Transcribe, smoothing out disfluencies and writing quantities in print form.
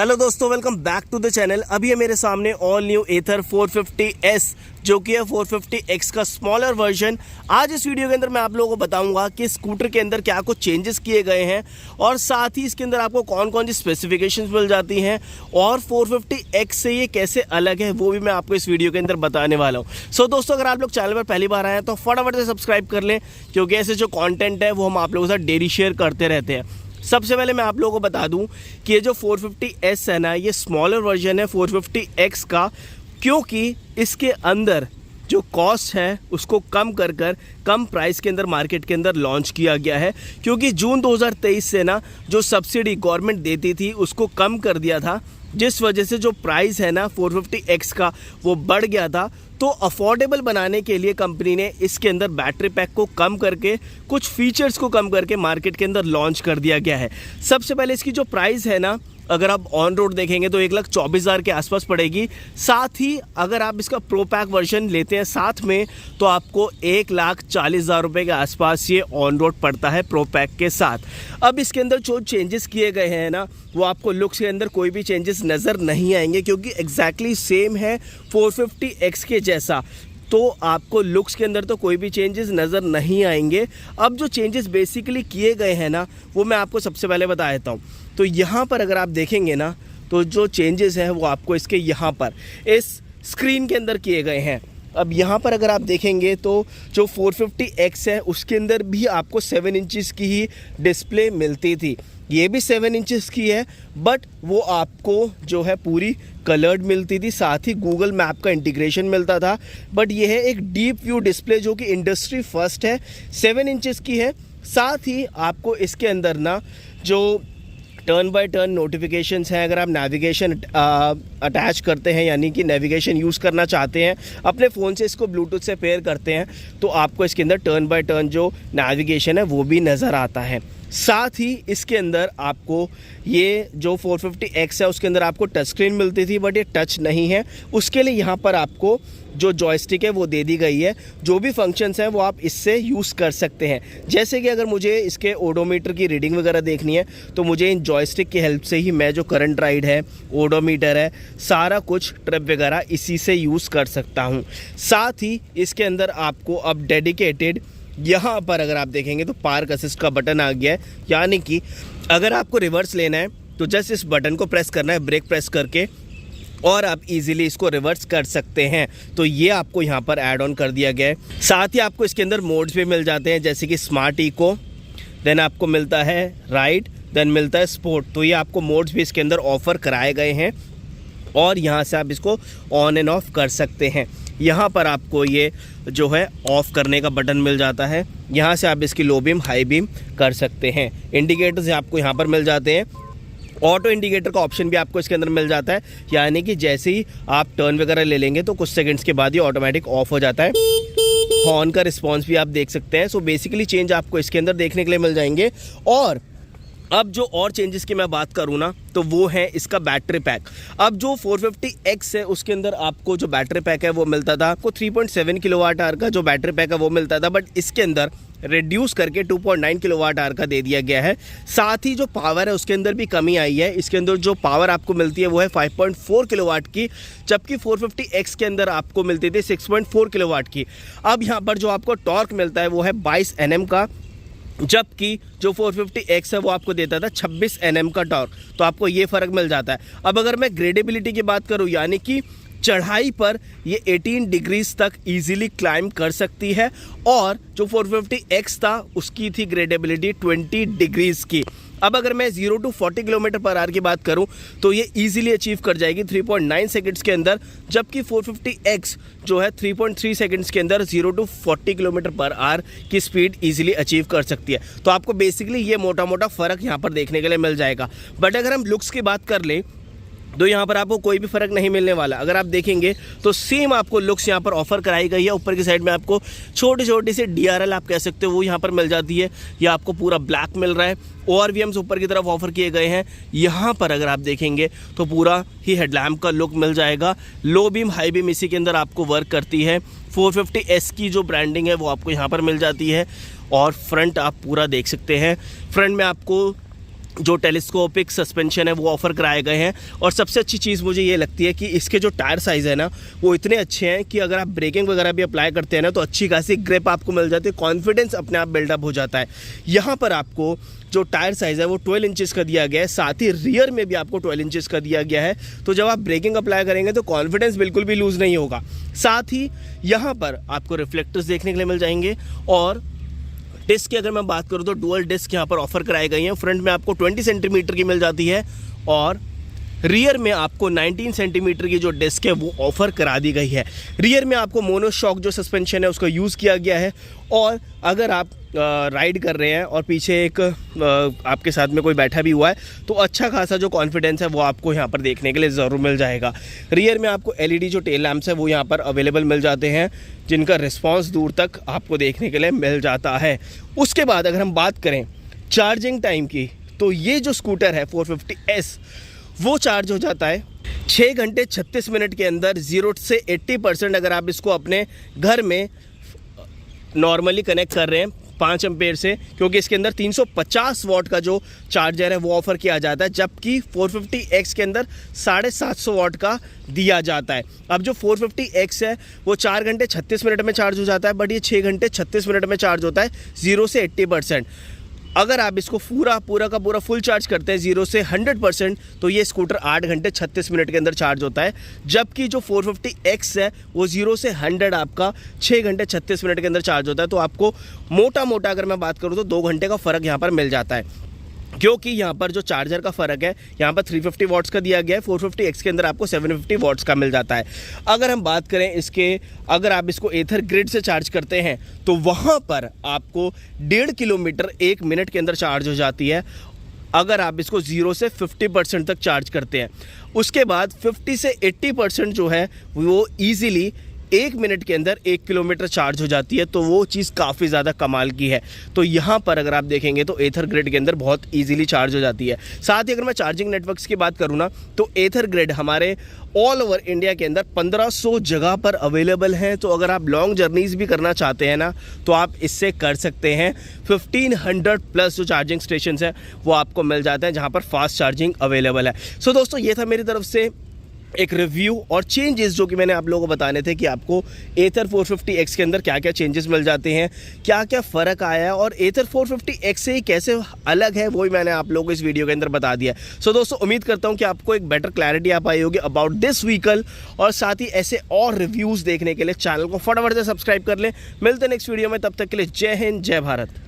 Hello दोस्तों, welcome back to the channel. अभी है मेरे सामने ऑल न्यू एथर 450S जो कि है 450X का स्मॉलर वर्जन। आज इस वीडियो के अंदर मैं आप लोगों को बताऊंगा कि स्कूटर के अंदर क्या कुछ चेंजेस किए गए हैं और साथ ही इसके अंदर आपको कौन कौन सी स्पेसिफिकेशंस मिल जाती हैं और 450X से ये कैसे अलग है वो भी मैं आपको इस वीडियो के अंदर बताने वाला हूँ। सो दोस्तों, अगर आप लोग चैनल पर पहली बार आए हैं तो फटाफट से सब्सक्राइब कर लें, क्योंकि ऐसे जो कॉन्टेंट है वो हम आप लोगों के साथ डेली शेयर करते रहते हैं। सबसे पहले मैं आप लोगों को बता दूं कि ये जो 450S है ना, ये स्मॉलर वर्जन है 450X का, क्योंकि इसके अंदर जो कॉस्ट है उसको कम कर कम प्राइस के अंदर मार्केट के अंदर लॉन्च किया गया है। क्योंकि जून 2023 से ना जो सब्सिडी गवर्नमेंट देती थी उसको कम कर दिया था, जिस वजह से जो प्राइस है ना 450X का वो बढ़ गया था। तो अफोर्डेबल बनाने के लिए कंपनी ने इसके अंदर बैटरी पैक को कम करके कुछ फीचर्स को कम करके मार्केट के अंदर लॉन्च कर दिया गया है। सबसे पहले इसकी जो प्राइस है ना, अगर आप ऑन रोड देखेंगे तो 1,24,000 के आसपास पड़ेगी। साथ ही अगर आप इसका प्रो पैक वर्जन लेते हैं साथ में तो आपको 1,40,000 रुपये के आसपास ये ऑन रोड पड़ता है प्रो पैक के साथ। अब इसके अंदर जो चेंजेस किए गए हैं ना, वो आपको लुक्स के अंदर कोई भी चेंजेस नज़र नहीं आएंगे, क्योंकि एग्जैक्टली सेम है 450X के जैसा। तो आपको लुक्स के अंदर तो कोई भी चेंजेस नज़र नहीं आएंगे। अब जो चेंजेस बेसिकली किए गए हैं ना, वो मैं आपको सबसे पहले बता देता हूँ। तो यहाँ पर अगर आप देखेंगे ना, तो जो चेंजेस हैं वो आपको इसके यहाँ पर इस स्क्रीन के अंदर किए गए हैं। अब यहाँ पर अगर आप देखेंगे तो जो 450X है उसके अंदर भी आपको 7 इंचज़ की ही डिस्प्ले मिलती थी। ये भी 7 इंचज़ की है, बट वो आपको जो है पूरी कलर्ड मिलती थी। साथ ही गूगल मैप का इंटीग्रेशन मिलता था। बट ये है एक डीप व्यू डिस्प्ले जो कि इंडस्ट्री फर्स्ट है, 7 इंचज़ की है। साथ ही आपको इसके अंदर ना जो टर्न बाय टर्न नोटिफिकेशंस हैं, अगर आप नेविगेशन अटैच करते हैं, यानी कि नेविगेशन यूज़ करना चाहते हैं, अपने फ़ोन से इसको ब्लूटूथ से पेयर करते हैं, तो आपको इसके अंदर टर्न बाय टर्न जो नेविगेशन है वो भी नज़र आता है। साथ ही इसके अंदर आपको ये जो 450X है उसके अंदर आपको टच स्क्रीन मिलती थी, बट ये टच नहीं है। उसके लिए यहाँ पर आपको जो जॉयस्टिक है वो दे दी गई है। जो भी फंक्शंस हैं वो आप इससे यूज़ कर सकते हैं। जैसे कि अगर मुझे इसके ओडोमीटर की रीडिंग वगैरह देखनी है तो मुझे इन जॉयस्टिक की हेल्प से ही मैं जो करंट राइड है, ओडोमीटर है, सारा कुछ ट्रिप वगैरह इसी से यूज़ कर सकता हूँ। साथ ही इसके अंदर आपको अब डेडिकेटेड यहाँ पर अगर आप देखेंगे तो पार्क असिस्ट का बटन आ गया है, यानी कि अगर आपको रिवर्स लेना है तो जस्ट इस बटन को प्रेस करना है, ब्रेक प्रेस करके, और आप इजीली इसको रिवर्स कर सकते हैं। तो ये आपको यहाँ पर ऐड ऑन कर दिया गया है। साथ ही आपको इसके अंदर मोड्स भी मिल जाते हैं, जैसे कि स्मार्ट इको, देन आपको मिलता है राइड, देन मिलता है स्पोर्ट। तो ये आपको मोड्स भी इसके अंदर ऑफर कराए गए हैं और यहाँ से आप इसको ऑन एंड ऑफ कर सकते हैं। यहाँ पर आपको ये जो है ऑफ़ करने का बटन मिल जाता है, यहाँ से आप इसकी लो बीम हाई बीम कर सकते हैं। इंडिकेटर्स आपको यहाँ पर मिल जाते हैं। ऑटो इंडिकेटर का ऑप्शन भी आपको इसके अंदर मिल जाता है, यानी कि जैसे ही आप टर्न वगैरह ले लेंगे तो कुछ सेकंड्स के बाद ये ऑटोमेटिक ऑफ हो जाता है। हॉर्न का रिस्पॉन्स भी आप देख सकते हैं। सो बेसिकली चेंज आपको इसके अंदर देखने के लिए मिल जाएंगे। और अब जो और चेंजेस की मैं बात करूँ ना, तो वो है इसका बैटरी पैक। अब जो 450X है उसके अंदर आपको जो बैटरी पैक है वो मिलता था, आपको 3.7 किलोवाट आवर का जो बैटरी पैक है वो मिलता था, बट इसके अंदर रिड्यूस करके 2.9 किलोवाट आवर का दे दिया गया है। साथ ही जो पावर है उसके अंदर भी कमी आई है। इसके अंदर जो पावर आपको मिलती है वो है 5.4 किलोवाट की, जबकि 450X के अंदर आपको मिलती थी 6.4 किलोवाट की। अब यहाँ पर जो आपको टॉर्क मिलता है वो है 22 Nm का, जबकि जो 450X है वो आपको देता था 26 Nm का टॉर्क। तो आपको ये फ़र्क मिल जाता है। अब अगर मैं ग्रेडेबिलिटी की बात करूँ, यानी कि चढ़ाई पर ये 18 डिग्रीज तक इजीली क्लाइंब कर सकती है, और जो 450X था उसकी थी ग्रेडेबिलिटी 20 डिग्रीज की। अब अगर मैं 0 to 40 किलोमीटर पर आवर की बात करूं तो ये इजीली अचीव कर जाएगी 3.9 सेकंड्स के अंदर, जबकि 450X जो है 3.3 सेकंड्स के अंदर 0 to 40 किलोमीटर पर आवर की स्पीड इजीली अचीव कर सकती है। तो आपको बेसिकली ये मोटा मोटा फ़र्क यहाँ पर देखने के लिए मिल जाएगा। बट अगर हम लुक्स की बात कर लें तो यहाँ पर आपको कोई भी फ़र्क नहीं मिलने वाला। अगर आप देखेंगे तो सेम आपको लुक्स यहाँ पर ऑफर कराई गई है। ऊपर की साइड में आपको छोटी छोटी सी DRL आप कह सकते हो वो यहाँ पर मिल जाती है, या आपको पूरा ब्लैक मिल रहा है। ORVMs ऊपर की तरफ ऑफर किए गए हैं। यहाँ पर अगर आप देखेंगे तो पूरा ही हेडलैम्प का लुक मिल जाएगा। लो बीम हाई बीम इसी के अंदर आपको वर्क करती है। 450S की जो ब्रांडिंग है वो आपको यहाँ पर मिल जाती है। और फ्रंट आप पूरा देख सकते हैं। फ्रंट में आपको जो टेलीस्कोपिक सस्पेंशन है वो ऑफ़र कराए गए हैं। और सबसे अच्छी चीज़ मुझे ये लगती है कि इसके जो टायर साइज़ है ना वो इतने अच्छे हैं कि अगर आप ब्रेकिंग वगैरह भी अप्लाई करते हैं ना तो अच्छी खासी ग्रिप आपको मिल जाती है, कॉन्फिडेंस अपने आप बिल्डअप हो जाता है। यहाँ पर आपको जो टायर साइज़ है वो 12 इंचेस का दिया गया है, साथ ही रियर में भी आपको 12 इंचेस का दिया गया है। तो जब आप ब्रेकिंग अप्लाई करेंगे तो कॉन्फिडेंस बिल्कुल भी लूज़ नहीं होगा। साथ ही यहाँ पर आपको रिफ्लेक्टर्स देखने के लिए मिल जाएंगे। और डिस्क की अगर मैं बात करूँ तो डुअल डिस्क यहाँ पर ऑफर कराई गई हैं। फ्रंट में आपको 20 सेंटीमीटर की मिल जाती है और रियर में आपको 19 सेंटीमीटर की जो डिस्क है वो ऑफर करा दी गई है। रियर में आपको मोनोशॉक जो सस्पेंशन है उसका यूज़ किया गया है। और अगर आप राइड कर रहे हैं और पीछे एक आपके साथ में कोई बैठा भी हुआ है तो अच्छा खासा जो कॉन्फिडेंस है वो आपको यहाँ पर देखने के लिए ज़रूर मिल जाएगा। रियर में आपको एलईडी जो टेल लैंप्स है वो यहाँ पर अवेलेबल मिल जाते हैं, जिनका रिस्पांस दूर तक आपको देखने के लिए मिल जाता है। उसके बाद अगर हम बात करें चार्जिंग टाइम की तो ये जो स्कूटर है 450S वो चार्ज हो जाता है 6 घंटे 36 मिनट के अंदर 0 से 80%। अगर आप इसको अपने घर में नॉर्मली कनेक्ट कर रहे हैं 5 एम्पेयर से, क्योंकि इसके अंदर 350 वॉट का जो चार्जर है वो ऑफ़र किया जाता है, जबकि 450X के अंदर 750 वॉट का दिया जाता है। अब जो 450X है वो 4 घंटे 36 मिनट में चार्ज हो जाता है, बट ये 6 घंटे 36 मिनट में चार्ज होता है 0 से 80%। अगर आप इसको पूरा का पूरा फुल चार्ज करते हैं 0 से 100% तो ये स्कूटर 8 घंटे 36 मिनट के अंदर चार्ज होता है, जबकि जो 450X है वो 0 से 100 आपका 6 घंटे 36 मिनट के अंदर चार्ज होता है। तो आपको मोटा अगर मैं बात करूँ तो 2 घंटे का फ़र्क यहाँ पर मिल जाता है, क्योंकि यहाँ पर जो चार्जर का फ़र्क है यहाँ पर 350 वॉट्स का दिया गया है, 450X के अंदर आपको 750 वॉट्स का मिल जाता है। अगर हम बात करें इसके, अगर आप इसको एथर ग्रिड से चार्ज करते हैं तो वहाँ पर आपको 1.5 किलोमीटर 1 मिनट के अंदर चार्ज हो जाती है, अगर आप इसको 0 से 50% तक चार्ज करते हैं। उसके बाद 50 से 80% जो है वो ईज़िली 1 मिनट के अंदर 1 किलोमीटर चार्ज हो जाती है। तो वो चीज़ काफ़ी ज़्यादा कमाल की है। तो यहाँ पर अगर आप देखेंगे तो एथर ग्रिड के अंदर बहुत इजीली चार्ज हो जाती है। साथ ही अगर मैं चार्जिंग नेटवर्क्स की बात करूँ ना तो एथर ग्रिड हमारे ऑल ओवर इंडिया के अंदर 1500 जगह पर अवेलेबल हैं। तो अगर आप लॉन्ग जर्नीज़ भी करना चाहते हैं ना तो आप इससे कर सकते हैं। 1500 प्लस जो चार्जिंग स्टेशन है वो आपको मिल जाते हैं जहाँ पर फास्ट चार्जिंग अवेलेबल है। सो दोस्तों ये था मेरी तरफ से एक रिव्यू और चेंजेस जो कि मैंने आप लोगों को बताने थे कि आपको एथर 450X के अंदर क्या क्या चेंजेस मिल जाते हैं, क्या क्या फ़र्क आया है और एथर 450X से ही कैसे अलग है, वो ही मैंने आप लोगों को इस वीडियो के अंदर बता दिया। सो दोस्तों उम्मीद करता हूं कि आपको एक बेटर क्लैरिटी आ पाई होगी अबाउट दिस व्हीकल। और साथ ही ऐसे और रिव्यूज़ देखने के लिए चैनल को फटाफट से सब्सक्राइब कर लें। मिलते हैं नेक्स्ट वीडियो में, तब तक के लिए जय हिंद जय भारत।